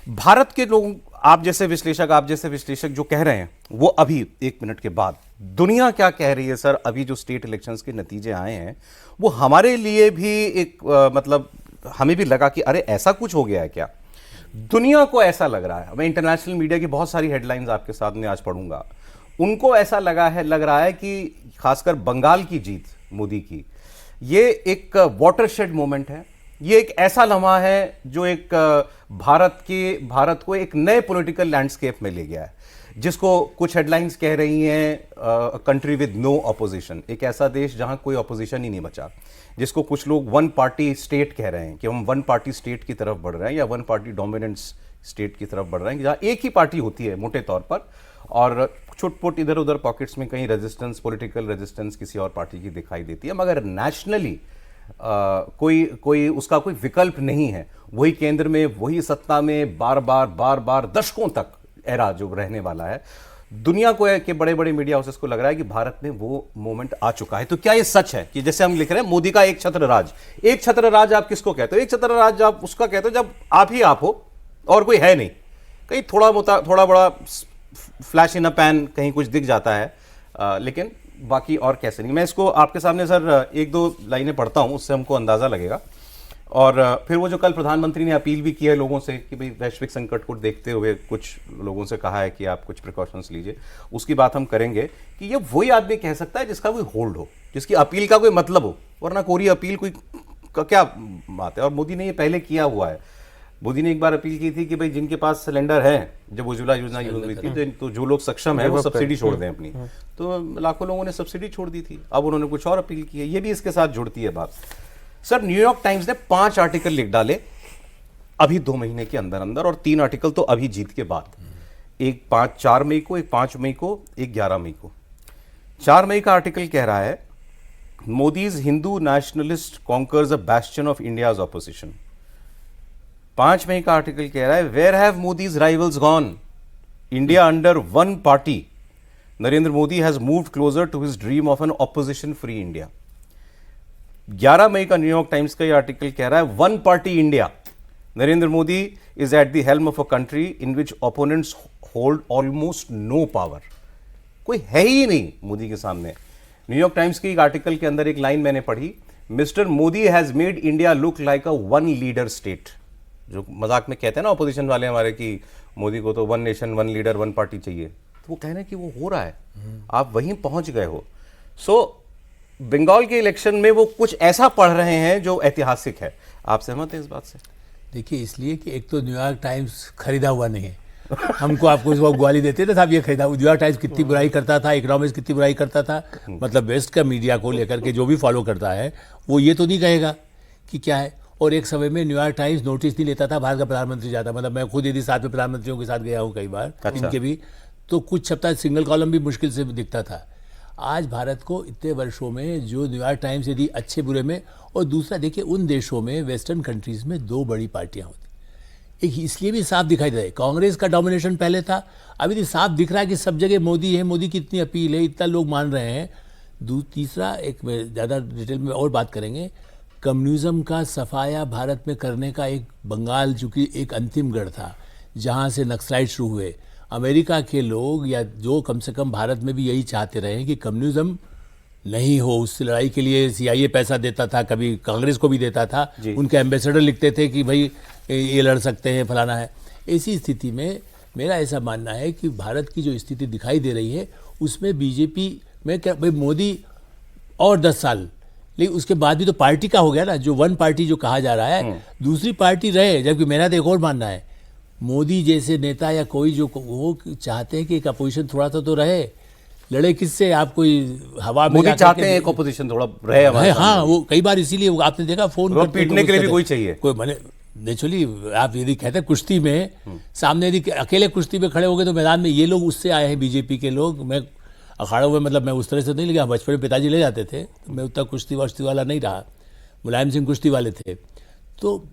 भारत के लोग, आप जैसे विश्लेषक जो कह रहे हैं वो अभी एक मिनट के बाद दुनिया क्या कह रही है सर। अभी जो स्टेट इलेक्शंस के नतीजे आए हैं वो हमारे लिए भी एक मतलब हमें भी लगा कि अरे ऐसा कुछ हो गया है क्या। दुनिया को ऐसा लग रहा है, मैं इंटरनेशनल मीडिया की बहुत सारी हेडलाइंस आपके सामने आज पढ़ूंगा, उनको ऐसा लग रहा है कि खासकर बंगाल की जीत मोदी की, ये एक वाटरशेड मोमेंट है। ये एक ऐसा लम्हा है जो एक भारत को एक नए पॉलिटिकल लैंडस्केप में ले गया है, जिसको कुछ हेडलाइंस कह रही हैं कंट्री विद नो ऑपोजिशन, एक ऐसा देश जहां कोई ऑपोजिशन ही नहीं बचा, जिसको कुछ लोग वन पार्टी स्टेट कह रहे हैं कि हम वन पार्टी स्टेट की तरफ बढ़ रहे हैं या वन पार्टी डोमिनेंस स्टेट की तरफ बढ़ रहे हैं, जहां एक ही पार्टी होती है मोटे तौर पर और छुटपुट इधर उधर पॉकेट्स में कहीं रेजिस्टेंस, पॉलिटिकल रेजिस्टेंस किसी और पार्टी की दिखाई देती है, मगर नेशनली कोई उसका कोई विकल्प नहीं है। वही केंद्र में, वही सत्ता में बार बार दशकों तक एरा जो रहने वाला है। दुनिया को के बड़े बड़े मीडिया हाउसेस को लग रहा है कि भारत में वो मोमेंट आ चुका है। तो क्या ये सच है कि जैसे हम लिख रहे हैं मोदी का एक छत्र राज, एक छत्र राज आप किसको कहते हो? एक छत्र राज आप उसका कहते हो जब आप ही आप हो और कोई है नहीं, कहीं थोड़ा बड़ा फ्लैश इन अ पैन कहीं कुछ दिख जाता है, लेकिन बाकी और कैसे नहीं। मैं इसको आपके सामने सर एक दो लाइनें पढ़ता हूं, उससे हमको अंदाजा लगेगा। और फिर वो जो कल प्रधानमंत्री ने अपील भी की है लोगों से कि भाई वैश्विक संकट को देखते हुए कुछ लोगों से कहा है कि आप कुछ प्रिकॉशंस लीजिए, उसकी बात हम करेंगे कि ये वही आदमी कह सकता है जिसका कोई होल्ड हो, जिसकी अपील का कोई मतलब हो, वरना कोरी अपील कोई का क्या बात है। और मोदी ने ये पहले किया हुआ है। मोदी ने एक बार अपील की थी कि भाई जिनके पास सिलेंडर है, जब उज्ज्वला योजना यूज हुई थी तो जो लोग सक्षम है वो सब्सिडी छोड़ दें अपनी, तो लाखों लोगों ने सब्सिडी छोड़ दी थी। अब उन्होंने कुछ और अपील की है, ये भी इसके साथ जुड़ती है बात। सर न्यूयॉर्क टाइम्स ने 5 आर्टिकल लिख डाले अभी 2 महीने के अंदर अंदर, और 3 आर्टिकल तो अभी जीत के बाद, एक 4 मई को, एक 5 मई को, एक 11 मई को। 4 मई का आर्टिकल कह रहा है Modi's Hindu nationalist conquers a bastion of India's opposition. 5 मई का आर्टिकल कह रहा है where have Modi's rivals gone, India under one party, Narendra Modi has moved closer to his dream of an opposition free India. 11 मई का न्यूयॉर्क टाइम्स का यह आर्टिकल कह रहा है one party India, Narendra Modi is at the helm of a country in which opponents hold almost no power. कोई है ही नहीं मोदी के सामने। न्यूयॉर्क टाइम्स के एक आर्टिकल के अंदर एक लाइन मैंने पढ़ी, mister Modi has made India look like a one leader state. जो मजाक में कहते हैं ना ऑपोजिशन वाले हमारे कि मोदी को तो one nation one leader one party चाहिए, तो वो कहना है कि वो हो रहा है, आप वहीं पहुंच गए हो। सो बंगाल के इलेक्शन में वो कुछ ऐसा पढ़ रहे हैं जो ऐतिहासिक है। आप सहमत हैं इस बात से? देखिए, इसलिए कि एक तो न्यूयॉर्क टाइम्स खरीदा हुआ नहीं है। हमको आपको वो ग्वाली देते थे साहब, ये खरीदा। न्यूयॉर्क टाइम्स कितनी बुराई करता था, इकोनॉमिक्स कितनी बुराई करता था, मतलब वेस्ट का मीडिया को लेकर के जो भी फॉलो करता है वो ये तो नहीं कहेगा कि क्या है। और एक समय में न्यूयॉर्क टाइम्स नोटिस नहीं लेता था भारत का प्रधानमंत्री जाता, मतलब मैं खुद यदि साथ में प्रधानमंत्रियों के साथ गया हूँ कई बार, इनके भी, तो कुछ सप्ताह सिंगल कॉलम भी मुश्किल से दिखता था। आज भारत को इतने वर्षों में जो न्यूयॉर्क टाइम्स यदि अच्छे बुरे में, और दूसरा देखिए उन देशों में वेस्टर्न कंट्रीज़ में 2 बड़ी पार्टियां होती, एक इसलिए भी साफ दिखाई दे रहा है, कांग्रेस का डोमिनेशन पहले था, अभी तो साफ दिख रहा है कि सब जगह मोदी है, मोदी की इतनी अपील है, इतना लोग मान रहे हैं। तीसरा, एक ज़्यादा डिटेल में और बात करेंगे, कम्युनिज्म का सफाया भारत में करने का एक बंगाल चूँकि एक अंतिम गढ़ था जहाँ से नक्सलाइट शुरू हुए। अमेरिका के लोग या जो कम से कम भारत में भी यही चाहते रहे कि कम्युनिज्म नहीं हो। उस लड़ाई के लिए CIA पैसा देता था, कभी कांग्रेस को भी देता था, उनके एम्बेसडर लिखते थे कि भाई ये लड़ सकते हैं, फलाना है। ऐसी स्थिति में मेरा ऐसा मानना है कि भारत की जो स्थिति दिखाई दे रही है उसमें बीजेपी में क्या, भाई मोदी और 10 साल, लेकिन उसके बाद भी तो पार्टी का हो गया ना, जो वन पार्टी जो कहा जा रहा है, दूसरी पार्टी रहे। जबकि मेरा तो एक और मानना है, मोदी जैसे नेता या कोई जो वो चाहते हैं कि एक अपोजिशन थोड़ा सा तो रहे, लड़े किससे, आप कोई हवा में मोदी चाहते हैं एक अपोजिशन थोड़ा रहे हमारे। हाँ, वो कई बार इसीलिए वो आपने देखा फोन पीटने के लिए भी कोई चाहिए, कोई मैंने नेचुरली। आप यदि कहते हैं कुश्ती में सामने यदि अकेले कुश्ती में खड़े हो गए तो मैदान में, ये लोग उससे आए हैं बीजेपी के लोग। मैं अखाड़ों में, मतलब मैं उस तरह से नहीं लगा, बचपन में पिताजी ले जाते थे, तो मैं उतना कुश्ती वश्ती वाला नहीं रहा, मुलायम सिंह कुश्ती वाले थे। तो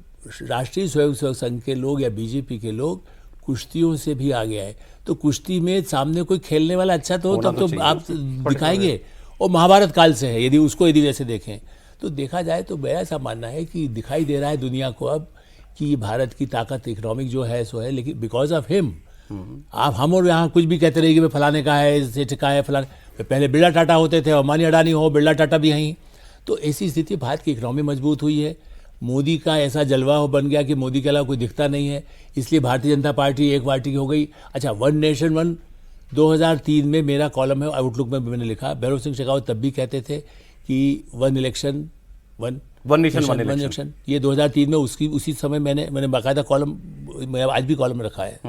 राष्ट्रीय स्वयंसेवक संघ के लोग या बीजेपी के लोग कुश्तियों से भी आगे आए, तो कुश्ती में सामने कोई खेलने वाला अच्छा तो हो तब तो आप दिखाएंगे। और महाभारत काल से है, यदि उसको यदि वैसे देखें तो देखा जाए तो मेरा ऐसा मानना है कि दिखाई दे रहा है दुनिया को अब कि भारत की ताकत इकोनॉमिक जो है सो है, लेकिन बिकॉज ऑफ हिम आप हम और यहाँ कुछ भी कहते रहिए कि भाई फलाने का है, सेठ का है, फलाने, पहले बिरला टाटा होते थे, अंबानी अडानी हो, बिरला टाटा भी यहीं। तो ऐसी स्थिति, भारत की इकोनॉमी मजबूत हुई है, मोदी का ऐसा जलवा हो बन गया कि मोदी के अलावा कोई दिखता नहीं है, इसलिए भारतीय जनता पार्टी एक पार्टी की हो गई। अच्छा, वन नेशन वन 2003 में मेरा कॉलम है आउटलुक में, मैंने लिखा, भैरव सिंह शेखावत तब भी कहते थे कि one election one nation one election, ये 2003 में उसी समय मैंने बाकायदा कॉलम, मैं आज भी कॉलम रखा है।